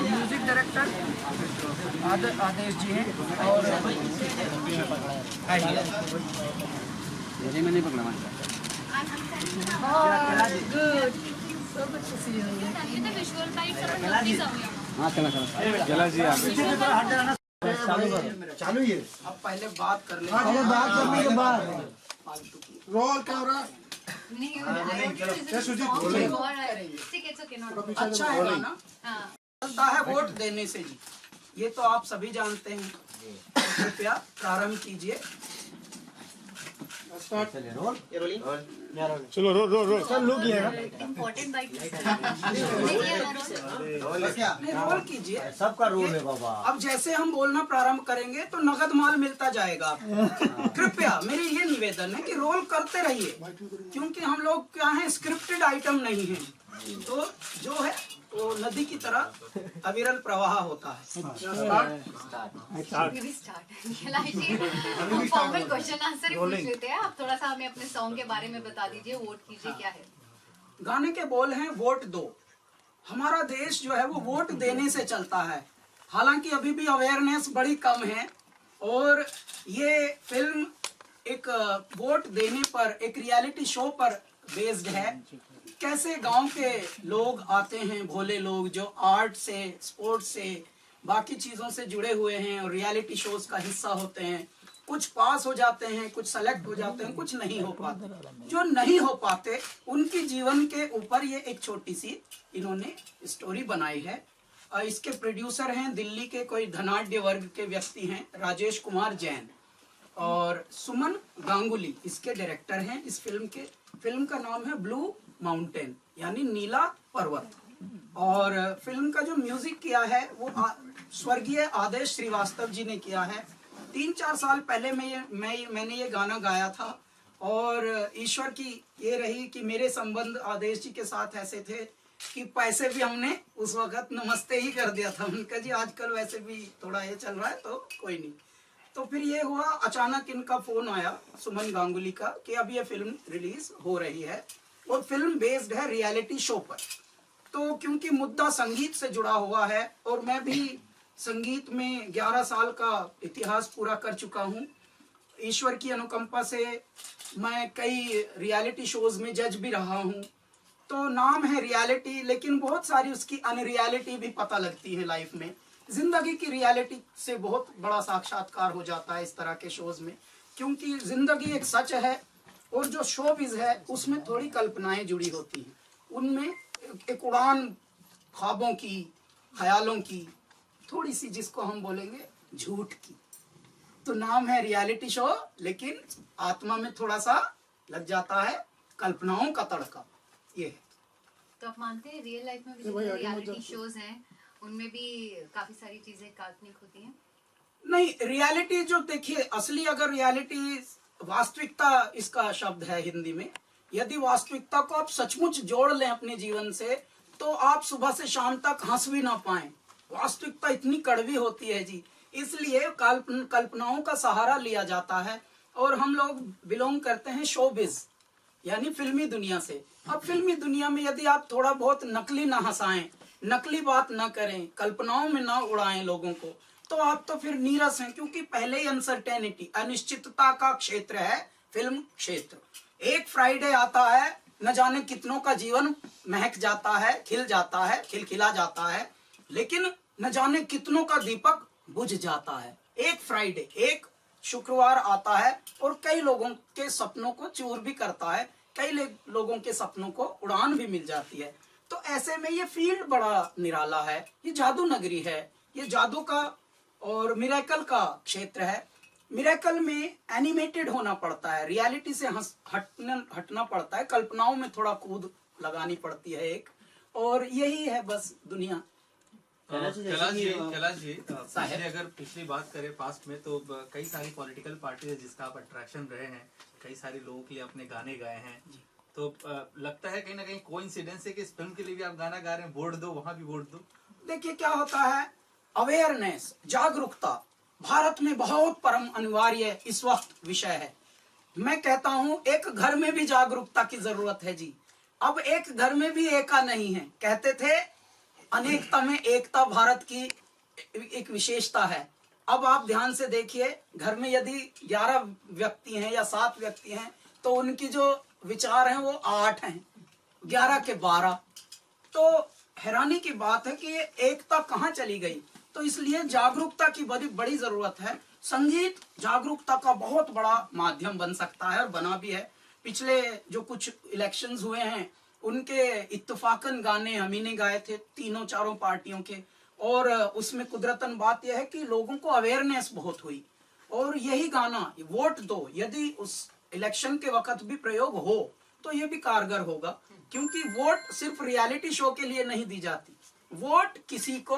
Music director आदेश जी हैं और मैंने पकड़ा हाँ चला चला जी चालू ये। अब पहले बात कर ले, पहले बात करने के बाद रोल कैमरा। अच्छा है गाना, चलता है वोट देने से जी, ये तो आप सभी जानते हैं। कृपया प्रारंभ कीजिए। चलो रोल रोल रोल चल लुक ये रोल कीजिए। सबका रोल है बाबा। अब जैसे हम बोलना प्रारंभ करेंगे तो नगद माल मिलता जाएगा। कृपया मेरी ये निवेदन है कि रोल करते रहिए, क्योंकि हम लोग क्या है, स्क्रिप्टेड आइटम नहीं है, तो जो है वो नदी की तरह अविरल प्रवाह होता है। फॉर्मल क्वेश्चन आंसर पूछ लेते हैं। आप थोड़ा सा हमें अपने सॉन्ग के बारे में बता दीजिए, वोट कीजिए क्या है। गाने के बोल हैं वोट दो। हमारा देश जो है वो वोट देने से चलता है। हालांकि अभी भी अवेयरनेस बड़ी कम है, और ये फिल्म एक वोट देने पर, एक रियलिटी शो पर बेस्ड है। कैसे गांव के लोग आते हैं, भोले लोग जो आर्ट से, स्पोर्ट्स से, बाकी चीजों से जुड़े हुए हैं और रियलिटी शोज का हिस्सा होते हैं। कुछ पास हो जाते हैं, कुछ सेलेक्ट हो जाते हैं, कुछ नहीं हो पाते। जो नहीं हो पाते उनकी जीवन के ऊपर ये एक छोटी सी इन्होंने स्टोरी बनाई है। इसके प्रोड्यूसर हैं दिल्ली के कोई धनाढ्य वर्ग के व्यक्ति हैं, राजेश कुमार जैन, और सुमन गांगुली इसके डायरेक्टर हैं। इस फिल्म का नाम है ब्लू माउंटेन, यानी नीला पर्वत। और फिल्म का जो म्यूजिक किया है वो स्वर्गीय आदेश श्रीवास्तव जी ने किया है। 3-4 साल पहले मैंने ये गाना गाया था, और ईश्वर की ये रही कि मेरे संबंध आदेश जी के साथ ऐसे थे कि पैसे भी हमने उस वक्त नमस्ते ही कर दिया था। उनका जी आजकल वैसे भी थोड़ा ये चल रहा है तो कोई नहीं। तो फिर ये हुआ, अचानक इनका फोन आया सुमन गांगुली का कि अब ये फिल्म रिलीज हो रही है, और फिल्म बेस्ड है रियलिटी शो पर। तो क्योंकि मुद्दा संगीत से जुड़ा हुआ है, और मैं भी संगीत में 11 साल का इतिहास पूरा कर चुका हूँ। ईश्वर की अनुकंपा से मैं कई रियलिटी शोज में जज भी रहा हूँ। तो नाम है रियलिटी, लेकिन बहुत सारी उसकी अनरियलिटी भी पता लगती है लाइफ में। जिंदगी की रियलिटी से बहुत बड़ा साक्षात्कार हो जाता है इस तरह के शोज में, क्योंकि जिंदगी एक सच है, और जो शोबिज है उसमें थोड़ी कल्पनाएं जुड़ी होती हैं। उनमें एक उड़ान ख्वाबों की, ख्यालों की, थोड़ी सी जिसको हम बोलेंगे झूठ की। तो नाम है रियलिटी शो, लेकिन आत्मा में थोड़ा सा लग जाता है कल्पनाओं का तड़का। ये है। तो आप मानते हैं रियल लाइफ में भी जो रियलिटी शोज हैं उनमें भी काफी सारी चीजें काल्पनिक होती हैं? नहीं, रियलिटी जो देखिए, असली अगर रियलिटी, वास्तविकता इसका शब्द है हिंदी में, यदि वास्तविकता को आप सचमुच जोड़ लें अपने जीवन से, तो आप सुबह से शाम तक हंस भी ना पाएं। वास्तविकता इतनी कड़वी होती है जी, इसलिए कल्पनाओं का सहारा लिया जाता है। और हम लोग बिलोंग करते हैं शोबिज, यानी फिल्मी दुनिया से। अब फिल्मी दुनिया में यदि आप थोड़ा बहुत नकली ना हंसाएं, नकली बात ना करें, कल्पनाओं में ना उड़ाएं लोगों को, तो आप तो फिर नीरस हैं, क्योंकि पहले ही अनसर्टेनिटी, अनिश्चितता का क्षेत्र है फिल्म क्षेत्र। एक फ्राइडे आता है, न जाने कितनों का जीवन महक जाता है, खिल जाता है, खिलखिला जाता है, लेकिन न जाने कितनों का दीपक बुझ जाता है। एक फ्राइडे, एक शुक्रवार आता है और कई लोगों के सपनों को चूर भी करता है, कई लोगों के सपनों को उड़ान भी मिल जाती है। तो ऐसे में ये फील्ड बड़ा निराला है, ये जादू नगरी है, ये जादू का और मिरेकल का क्षेत्र है। मिरेकल में एनिमेटेड होना पड़ता है, रियलिटी से हटना पड़ता है, कल्पनाओं में थोड़ा कूद लगानी पड़ती है एक, और यही है बस दुनिया। कैलाश जी अगर पिछली बात करें पास्ट में, तो कई सारी पॉलिटिकल पार्टी है जिसका आप अट्रैक्शन रहे हैं, कई सारे लोगों के लिए अपने गाने गाए हैं। तो लगता है कहीं ना कहीं कोइंसिडेंस है कि इस फिल्म के लिए भी आप गाना गा रहे हैं, वोट दो, वहां भी वोट दो। देखिए क्या होता है, अवेयरनेस, जागरूकता भारत में बहुत परम अनिवार्य इस वक्त विषय है। मैं कहता हूं एक घर में भी जागरूकता की जरूरत है जी। अब एक घर में भी एका नहीं है। कहते थे अनेकता में एकता भारत की एक विशेषता है। अब आप ध्यान से देखिए, घर में यदि 11 व्यक्ति हैं या 7 व्यक्ति हैं तो उनकी जो विचार हैं वो 8 हैं, 11 के 12। तो हैरानी की बात है कि ये एकता कहाँ चली गई। तो इसलिए जागरूकता की बड़ी बड़ी जरूरत है। संगीत जागरूकता का बहुत बड़ा माध्यम बन सकता है और बना भी है। पिछले जो कुछ इलेक्शंस हुए हैं उनके इत्तेफाकन गाने हम ही ने गाए थे, तीनों चारों पार्टियों के, और उसमें कुदरतन बात यह है कि लोगों को अवेयरनेस बहुत हुई। और यही गाना वोट दो यदि उस इलेक्शन के वक्त भी प्रयोग हो तो ये भी कारगर होगा, क्योंकि वोट सिर्फ रियलिटी शो के लिए नहीं दी जाती। वोट किसी को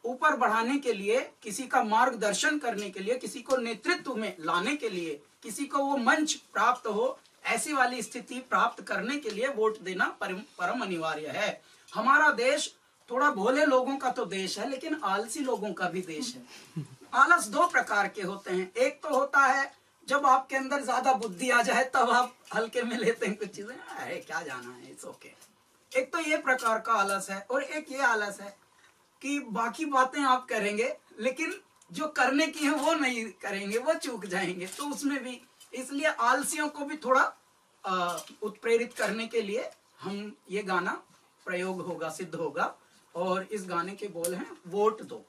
ऊपर बढ़ाने के लिए, किसी का मार्गदर्शन करने के लिए, किसी को नेतृत्व में लाने के लिए, किसी को वो मंच प्राप्त हो, ऐसी वाली स्थिति प्राप्त करने के लिए वोट देना परम अनिवार्य है। हमारा देश थोड़ा भोले लोगों का तो देश है, लेकिन आलसी लोगों का भी देश है। आलस 2 प्रकार के होते हैं। एक तो होता है जब आपके अंदर ज्यादा बुद्धि आ जाए तब आप हल्के में लेते हैं कुछ चीजें, अरे क्या जाना है, इट्स ओके। एक तो ये प्रकार का आलस है, और एक ये आलस है कि बाकी बातें आप करेंगे लेकिन जो करने की है वो नहीं करेंगे, वो चूक जाएंगे। तो उसमें भी इसलिए आलसियों को भी थोड़ा उत्प्रेरित करने के लिए हम ये गाना प्रयोग होगा, सिद्ध होगा। और इस गाने के बोल हैं वोट दो।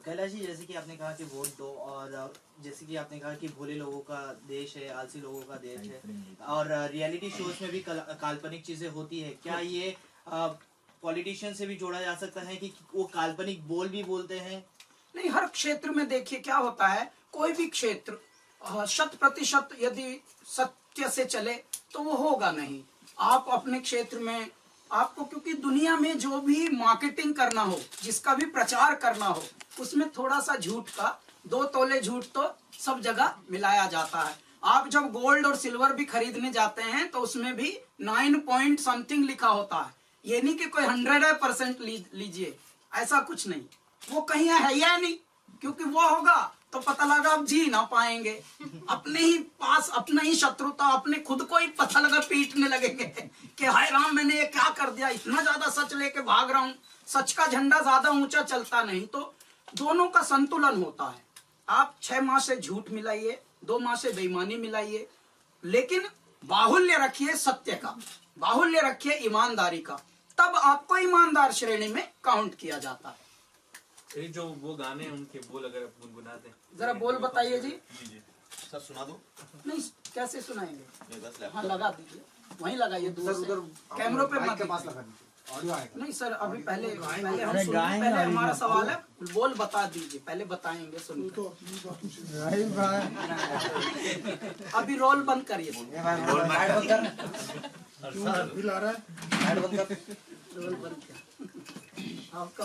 कैलाश जी, जैसे कि आपने कहा कि वोट दो, और जैसे कि आपने कहा कि भोले लोगों का देश है, आलसी लोगों का देश है, और रियलिटी शोज में भी काल्पनिक चीजें होती है, क्या ये पॉलिटिशियन से भी जोड़ा जा सकता है कि वो काल्पनिक बोल भी बोलते हैं? नहीं, हर क्षेत्र में देखिए क्या होता है, कोई भी क्षेत्र 100% यदि सत्य से चले तो वो होगा नहीं। आप अपने क्षेत्र में आपको, क्योंकि दुनिया में जो भी मार्केटिंग करना हो, जिसका भी प्रचार करना हो, उसमें थोड़ा सा झूठ का 2 तोले झूठ तो सब जगह मिलाया जाता है। आप जब गोल्ड और सिल्वर भी खरीदने जाते हैं तो उसमें भी 9 पॉइंट समथिंग लिखा होता है। ये नहीं कि कोई 100% लीजिए, ऐसा कुछ नहीं। वो कहीं है या नहीं, क्योंकि वो होगा तो पता लगा आप जी ना पाएंगे। अपने ही पास अपना ही शत्रुता, अपने खुद को ही पता लगा पीटने लगेंगे कि हाय राम मैंने ये क्या कर दिया, इतना ज्यादा सच लेके भाग रहा हूँ। सच का झंडा ज्यादा ऊंचा चलता नहीं। तो दोनों का संतुलन होता है। आप 6 माह से झूठ मिलाइए, 2 माह से बेईमानी मिलाइए, लेकिन बाहुल्य रखिए सत्य का, बाहुल्य रखिए ईमानदारी का, तब आपको ईमानदार श्रेणी में काउंट किया जाता है। ये जो वो गाने उनके बोल अगर आप गुनगुना दें, जरा बोल बताइए जी। जी सर, सुना दो। नहीं, कैसे सुनाएंगे? बस हाँ, लगा दीजिए, वहीं लगाइए, दूर से कैमरों पे मत पास लगा दीजिए, ऑडियो आएगा। नहीं सर, अभी पहले हम सुनिए, पहले हमारा सवाल है, बोल बता दीजिए, पहले बताएंगे सुन। अभी रोल बंद करिए, बिल आ रहा है, रोल बंद कर। आपका